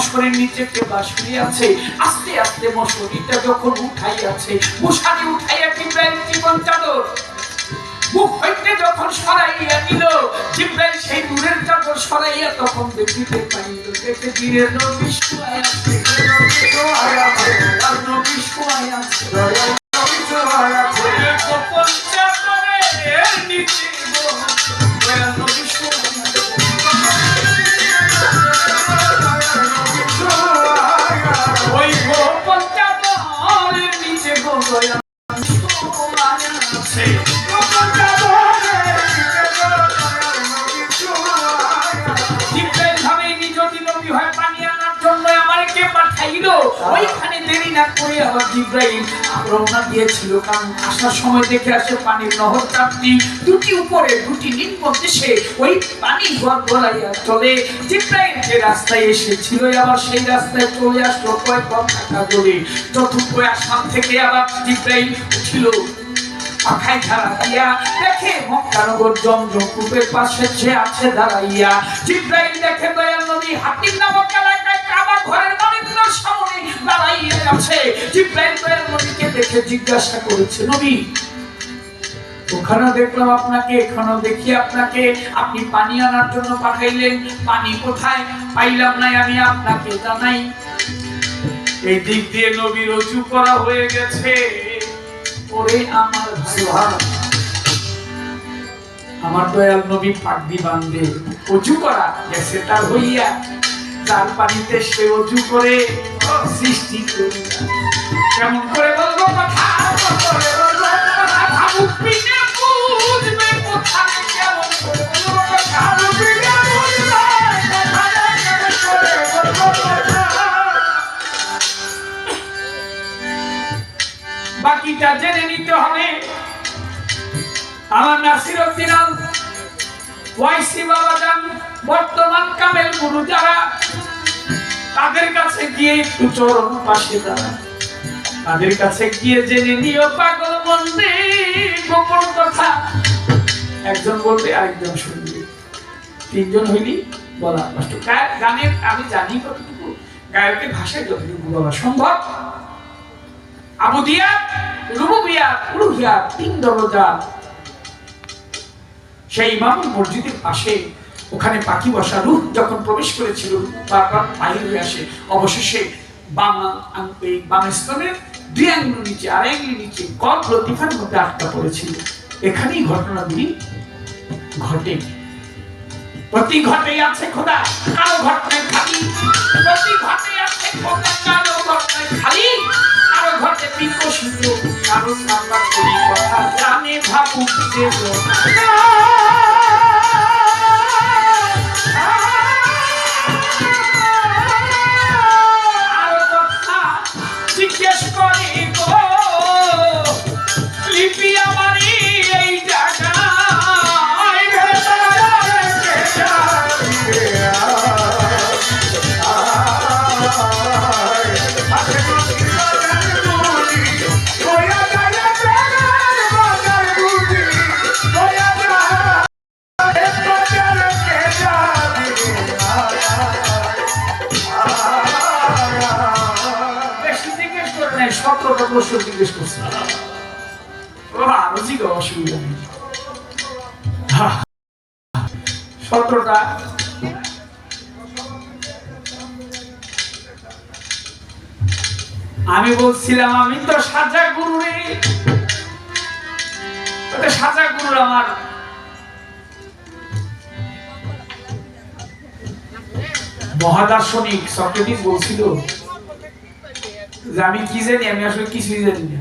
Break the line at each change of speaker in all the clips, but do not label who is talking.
মশারির নিচে কেবা শুয়ে আছে। আস্তে আস্তে মশারিটা যখন উঠাইয়াছে, মশারি উঠাইয়া জিবরাইল জীবন চাদর মুখ হইতে যখন সরাইয়া নিল, জিবরাইল সেই নূরের চাদর সরাইয়া তখন দেখিতে পাইল দেখে দিনের নবী শুয়ে আছে। নবী শুয়ে আছে, গোপন চাদরের নিচে নবী শুয়ে আছে। ওই গোপন চাদরের নিচে গোয়া আছে। ওইখানে দেরি না করে আবার জিবরাইল রওনা দিয়েছিল, কারণ আসার সময় দেখে আসে পানির নহর চারটি, দুটি উপরে দুটি নিম্ন দেশে ওই পানি গড়াইয়া চলে। জিবরাইল যে রাস্তায় এসেছিল আবার সেই রাস্তায় চলে আসলো কয়েক টাকা দূরে। চতুর্থ আসাম থেকে আবার জিবরাইল উঠিল পাখায় ধারা দিয়া, দেখে মক্কানগর জমজম কূপের পাশে যে আছে দাঁড়াইয়া। জিবরাইল দেখে দয়াল নবী হাতিম নামক এলাকায় কাবা ঘরের মনিবের সামনে দাঁড়াইয়া আছে। জিবরাইল দয়াল নবীকে দেখে জিজ্ঞাসা করেছে, নবী ওখানে দেখলাম আপনাকে, এখানেও দেখি আপনাকে, আপনি পানি আনার জন্য পাঠাইলেন, পানি কোথায়? পাইলাম না, আমি আপনাকে জানাই। এই দিক দিয়ে নবীর ওযু করা হয়ে গেছে। ওরে আমার ভাই, আমার দয়াল নবী পাগড়ি বাঁধে ওযু করা গেছে তার হইয়া, তার পানিতে সে ওযু করে সৃষ্টি করে। কেমন করে বলবো কথা, ভাবুক বিনে বুঝবে কোথায়, কেমন করে বলবো কথা, বিনে বুঝবে বাকিটা জেনে নিতে হবে। আমার নাসিরউদ্দিন আল ওয়াইসি বাবাজান বর্তমান কামেল গুরু যারা, তাদের কাছে গিয়ে একটু চরণ পাশে দাঁড়া, তাদের কাছে গিয়ে জেনে নিও পাগল মনে গোপন কথা। একজন বলবে আরেকজন শুনবে, তিনজন হইলি বলা কষ্ট। গানের আমি জানি কতটুকু, গায়কের ভাষায় যতটুকু বলা সম্ভব। আবুদিয়াত, রুবুবিয়াত, উলুহিয়াত, তিন দরজা। সেই ইমামুল মসজিদের পাশে ওখানে পাখি বসা রূহ যখন প্রবেশ করেছিল বারবার বাহির হয়ে আসে, অবশেষে বাম স্তনের দুই আঙ্গুল নিচে আর আঙ্গুল নিচে কল লতিফার মধ্যে আটকা পড়েছিল। এখানেই ঘটনাগুলি ঘটে। প্রতি ঘটে আছে খোদা, কারো ঘটনায় খালি। প্রতি ঘটে আছে খোদা, কারো ঘটনায় খালি। কারো ঘটে বিকশিত, কারো সামনা করি কথা জানে ভাবুক যে আরো কথা জিজ্ঞেস করি গো লিপি আমারই এই জায়গা। প্রশ্ন জিজ্ঞেস করছে, আরো জিজ্ঞাসা অসুবিধা নেই। 17টা আমি বলছিলাম আমি তো সাজা গুরু রে, সাজা গুরুর আমার মহাদার্শনিক সক্রেটিস বলছিল যে আমি কি জানি, আমি আসলে কিছুই জানি না।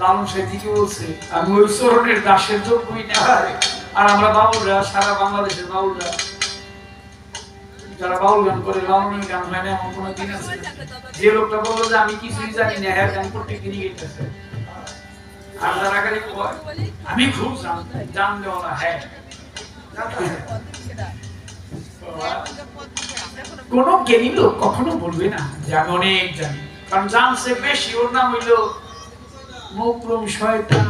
লালন সাহেবকে বলছে আমি ওই চরণের দাসের যোগ্যই না। আর আমরা বাউলরা, সারা বাংলাদেশের বাউলরা যারা বাউল গান করে, লালনের গান হয় না এমন কোনো দিন আছে যে লোকটা বললো যে আমি কিছুই জানি না, হ্যাঁ গান করতে কিনে গেছে। আর যারা গালি কয় আমি খুব জান দেওয়া না, হ্যাঁ কোন জ্ঞানী লোক কখনো বলবে না যে আমি অনেক জানি, কারণ জানছে বেশি। ওর নাম হইল মুকরম শয়তান।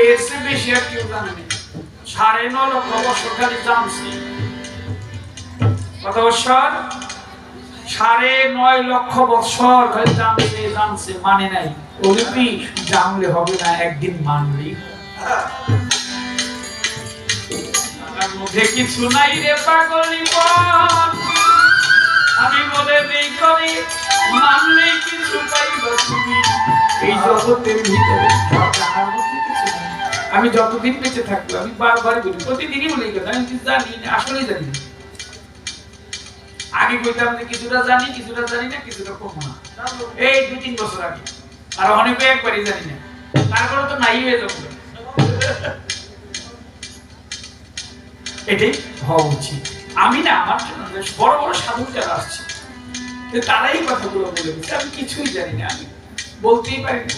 এর চেয়ে বেশি আর কেউ জানে না। 9.5 লক্ষ বছর খালি জানছে, কত বছর? 9.5 লক্ষ বছর জানছে মানে নাই। ওলিপি জানলে হবে না, একদিন মানলি। তার মধ্যে কিছু নাই রে পাগলি পন, আমি বলে নেই করি মানলে কিছু পাইবা তুমি। এই জগতের ভিতরে জানার মধ্যে কিছু নাই। আমি যতদিন বেঁচে থাকবো আমি বারবার বলি, প্রতিদিনই বলি কথা আমি কিছু জানি না, আসলেই জানি না। আগে কইতাম যে কিছুটা জানি না, কিছুটা কম না। এই 2-3 বছর আগে আর অনেক একবারই জানি না, তারপরে তো নাই হয়ে যাবে। এটাই হওয়া উচিত। আমি না, আমার বড় বড় সাধু যারা আসছে তারাই কথাগুলো বলে দিচ্ছে, আমি কিছুই জানি না, আমি বলতেই পারি না।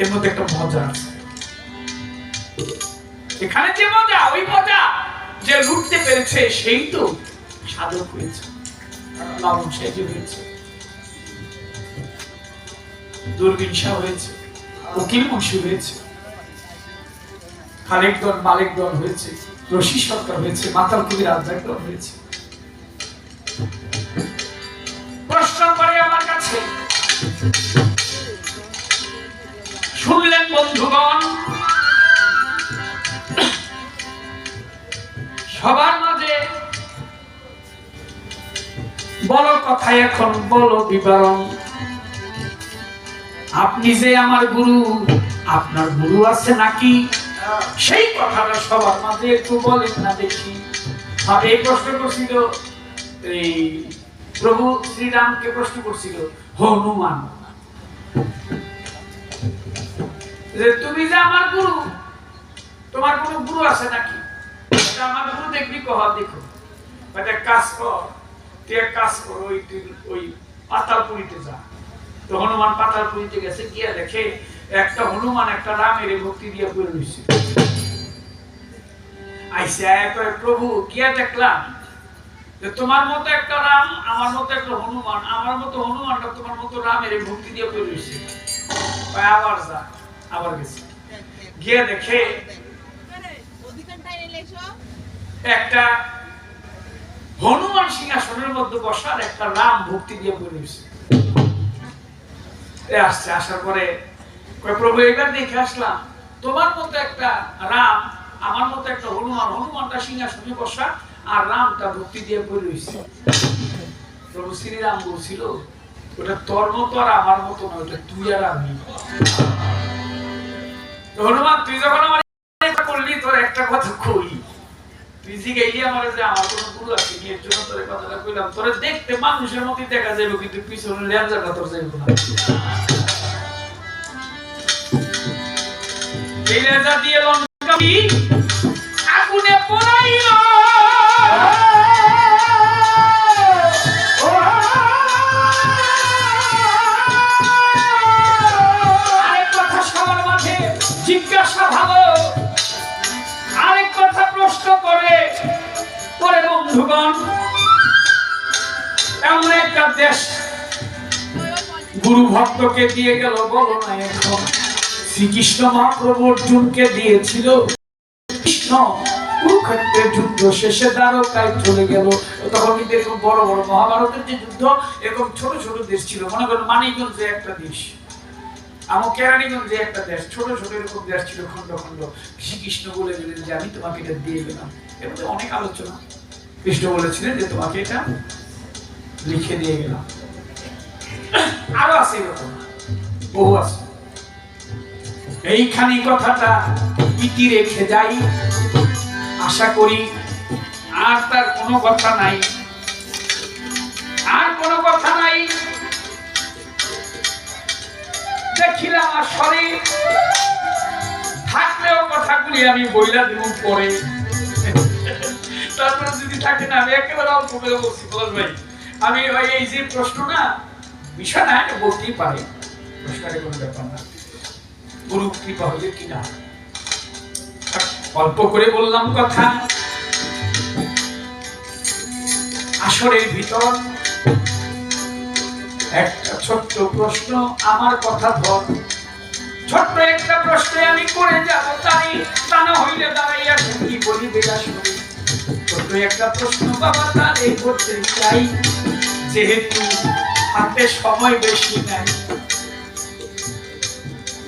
এর মধ্যে একটা মজা আছে। এখানে যে মজা, ওই মজা যে লুটতে পেরেছে সেই তো সাধক হয়েছে, লালন সাহেব হয়েছে, দূরবীন শাহ হয়েছে, উকিল মুন্সি হয়েছে, খালেক দল মালিক দল হয়েছে, রশি সরকার হয়েছে, মাতাল কবির রাজ্জাক দল হয়েছে। প্রশ্ন করে আমার কাছে, শুনলেন বন্ধুগণ, সবার মাঝে বলো কথা, এখন বলো বিবরণ। আপনি যে আমার গুরু, আপনার গুরু আছে নাকি? সেই কথাটা সবার মাঝে একটু বলেন না দেখি। আর এই প্রশ্ন করছিল এই প্রভু শ্রীরামকে, প্রশ্ন করছিল হনুমান যে তুমি যে আমার গুরু, তোমার কোন গুরু আছে নাকি? আমার গুরু দেখবি কহ, দেখো একটা কাজ কর, তুই এক কাজ কর, ওই পাতালপুরীতে যা। তো হনুমান পাতালপুরীতে গেছে, গিয়া দেখে একটা হনুমান একটা রামের ভক্তি দিয়ে পড়ে রয়েছে। আইসা কয় প্রভু গিয়া দেখলাম যে তোমার মতো একটা রাম, আমার মতো একটা হনুমান, আমার মতো হনুমানটা তোমার মতো রামের ভক্তি দিয়ে পড়ে রয়েছে। আবার যা, আবার গেছে, গিয়া দেখে একটা হনুমান সিংহাসনের মধ্যে বসার একটা রাম ভক্তি দিয়ে পড়ে রয়েছে। আসছে, আসার পরে প্রভু এবার দেখে আসলাম তোমার মতো একটা রাম, আমার মতো একটা হনুমান, হনুমানটা সিংহাসনে বসা আর রামটা ভক্তি দিয়ে পড়ে রয়েছে। প্রভু শ্রীরাম বলছিল ওটা তোর মতো আর আমার মতো না, ওটা তুই আর আমি। হনুমান তুই যখন আমার করলি, তোর একটা কথা কই, তুই জিগাইলি আমার যে আমার কোন গুরু আছে কি, এর জন্য তোর কথাটা কইলাম। তোরে দেখতে মানুষের মতই দেখা যাবে, কিন্তু পিছনে লেঞ্জাটা তোর যাইব না। এই লেঞ্জা দিয়ে লঙ্কা আগুনে পোড়াইল। আরেক কথা সবার মাঝে জিজ্ঞাসা ভালো, আরেক কথা প্রশ্ন করে পরে বন্ধুগণ, এমন একটা দেশ গুরু ভক্তকে দিয়ে গেল, বলো না এখন শ্রীকৃষ্ণ মহাপ্রভু অর্জুনকে দিয়েছিল। কৃষ্ণ কুরুক্ষেত্রের যুদ্ধ শেষে দ্বারকায় চলে গেল। তখন কিন্তু এরকম বড় বড় মহাভারতের যে যুদ্ধ, এরকম ছোট ছোট দেশ ছিল। মনে করেন মানিকগঞ্জে একটা দেশ, আমার কেরানীগঞ্জে একটা দেশ, ছোট ছোট এরকম দেশ ছিল, খন্ড খন্ড। শ্রীকৃষ্ণ বলে গেলেন যে আমি তোমাকে এটা দিয়ে গেলাম। এর মধ্যে অনেক আলোচনা। কৃষ্ণ বলেছিলেন যে তোমাকে এটা লিখে দিয়ে গেলাম। আরো আছে এরকম বহু আছে। এইখানে কথাটা ইতি রেখে যাই, আশা করি আর তার কোনো কথা নাই, আর কোনো কথা নাই। দেখিলাম আর শরীর থাকলেও কথাগুলি আমি বইলা দিব পরে, তারপরে যদি থাকে না আমি একেবারে অল্প করে বলছি। বল ভাই আমি ভাই এই যে প্রশ্ন না, বিষয় না বলতেই পারি, প্রশ্নের কোনো ব্যাপার না, গুরু কৃপা হলে কিনা। অল্প করে বললাম কথা। আসরের ভিতর একটা ছোট্ট প্রশ্ন, আমার কথা ধর, ছোট্ট একটা প্রশ্নে আমি করে যাব তাই, তা না হইলে দাঁড়াইয়া কি বলি বেলা শুনি। ছোট একটা প্রশ্ন বাবা তার এই করতে চাই, যেহেতু হাতে সময় বেশি নাই।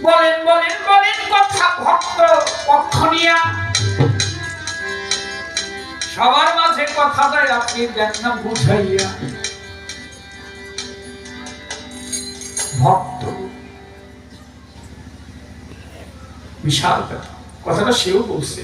বলেন বলেন বলেন কথা ভক্ত পক্ষ নিয়া, সবার মাঝে কথা দেয় আপনি দেন না বুঝাইয়া। ভক্ত বিশাল কথা, কথাটা সেও বলছে।